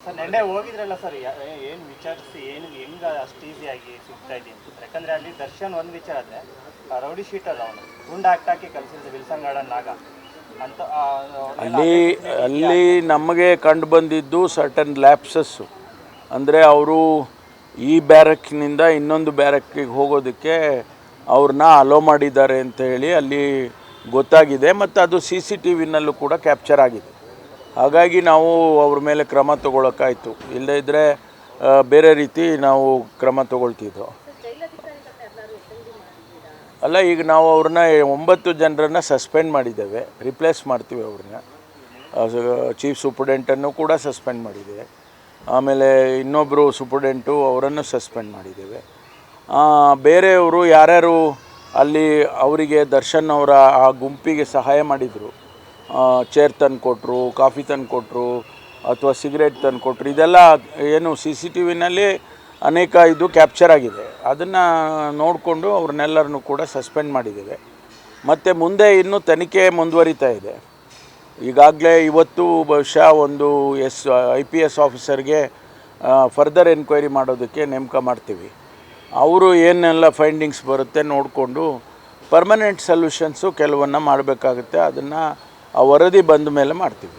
Sir ನೆನ್ನೆ ಹೋಗಿದ್ರಲ್ಲ sir, ಏನು ವಿಚಾರಿಸಿ ಏನು ಹೆಂಗೆ ಅಷ್ಟು ಈಸಿಯಾಗಿ ಸಿಗ್ತಾ ಇದೆ ಅಂತ. ಯಾಕಂದರೆ ಅಲ್ಲಿ ದರ್ಶನ್ ಒಂದು ವಿಚಾರ ಆದರೆ ರೌಡಿ ಶೀಟರ್ ಅವನು ಗುಂಡು ಹಾಕಿ ಕಲಿಸಿದ ವಿಲ್ಸನ್ ಗಾರ್ಡನ್ ನಾಗ ಅಂತ ಅಲ್ಲಿ ನಮಗೆ ಕಂಡು ಬಂದಿದ್ದು ಸರ್ಟನ್ ಲ್ಯಾಪ್ಸಸ್ಸು. ಅಂದರೆ ಅವರು ಈ ಬ್ಯಾರಕ್ನಿಂದ ಇನ್ನೊಂದು ಬ್ಯಾರಕ್ಕಿಗೆ ಹೋಗೋದಕ್ಕೆ ಅವ್ರನ್ನ ಅಲೋ ಮಾಡಿದ್ದಾರೆ ಅಂತ ಹೇಳಿ ಅಲ್ಲಿ ಗೊತ್ತಾಗಿದೆ, ಮತ್ತು ಅದು CCTVನಲ್ಲೂ ಕೂಡ ಕ್ಯಾಪ್ಚರ್ ಆಗಿದೆ. ಹಾಗಾಗಿ ನಾವು ಅವ್ರ ಮೇಲೆ ಕ್ರಮ ತಗೊಳ್ಳೋಕ್ಕಾಯಿತು, ಇಲ್ಲದೇ ಇದ್ದರೆ ಬೇರೆ ರೀತಿ ನಾವು ಕ್ರಮ ತಗೊಳ್ತಿದ್ದೋ. ಅಲ್ಲ, ಈಗ ನಾವು ಅವ್ರನ್ನ 9 ಜನರನ್ನು ಸಸ್ಪೆಂಡ್ ಮಾಡಿದ್ದೇವೆ, ರಿಪ್ಲೇಸ್ ಮಾಡ್ತೀವಿ ಅವ್ರನ್ನ. ಚೀಫ್ ಸೂಪ್ರಿಡೆಂಟನ್ನು ಕೂಡ ಸಸ್ಪೆಂಡ್ ಮಾಡಿದ್ದೇವೆ, ಆಮೇಲೆ ಇನ್ನೊಬ್ಬರು ಸೂಪ್ರಿಡೆಂಟು ಅವರನ್ನು ಸಸ್ಪೆಂಡ್ ಮಾಡಿದ್ದೇವೆ. ಬೇರೆಯವರು ಯಾರ್ಯಾರು ಅಲ್ಲಿ ಅವರಿಗೆ ದರ್ಶನ್ ಅವರ ಆ ಗುಂಪಿಗೆ ಸಹಾಯ ಮಾಡಿದರು, ಚೇರ್ ತಂದು ಕೊಟ್ಟರು, ಕಾಫಿ ತಂದು ಕೊಟ್ಟರು, ಅಥವಾ ಸಿಗರೇಟ್ ತಂದು ಕೊಟ್ಟರು, ಇದೆಲ್ಲ ಏನು CCTVನಲ್ಲಿ ಅನೇಕ ಇದು ಕ್ಯಾಪ್ಚರ್ ಆಗಿದೆ. ಅದನ್ನು ನೋಡಿಕೊಂಡು ಅವ್ರನ್ನೆಲ್ಲರನ್ನೂ ಕೂಡ ಸಸ್ಪೆಂಡ್ ಮಾಡಿದ್ದೇವೆ. ಮತ್ತು ಮುಂದೆ ಇನ್ನೂ ತನಿಖೆ ಮುಂದುವರಿತಾ ಇದೆ. ಈಗಾಗಲೇ ಇವತ್ತು ಬಹುಶಃ ಒಂದು IPS ಆಫೀಸರ್ಗೆ ಫರ್ದರ್ ಎನ್ಕ್ವೈರಿ ಮಾಡೋದಕ್ಕೆ ನೇಮಕ ಮಾಡ್ತೀವಿ. ಅವರು ಏನೆಲ್ಲ ಫೈಂಡಿಂಗ್ಸ್ ಬರುತ್ತೆ ನೋಡಿಕೊಂಡು ಪರ್ಮನೆಂಟ್ ಸೊಲ್ಯೂಷನ್ಸು ಕೆಲವನ್ನು ಮಾಡಬೇಕಾಗುತ್ತೆ. ಅದನ್ನು ಆ ವರದಿ ಬಂದ ಮೇಲೆ ಮಾಡ್ತೀವಿ.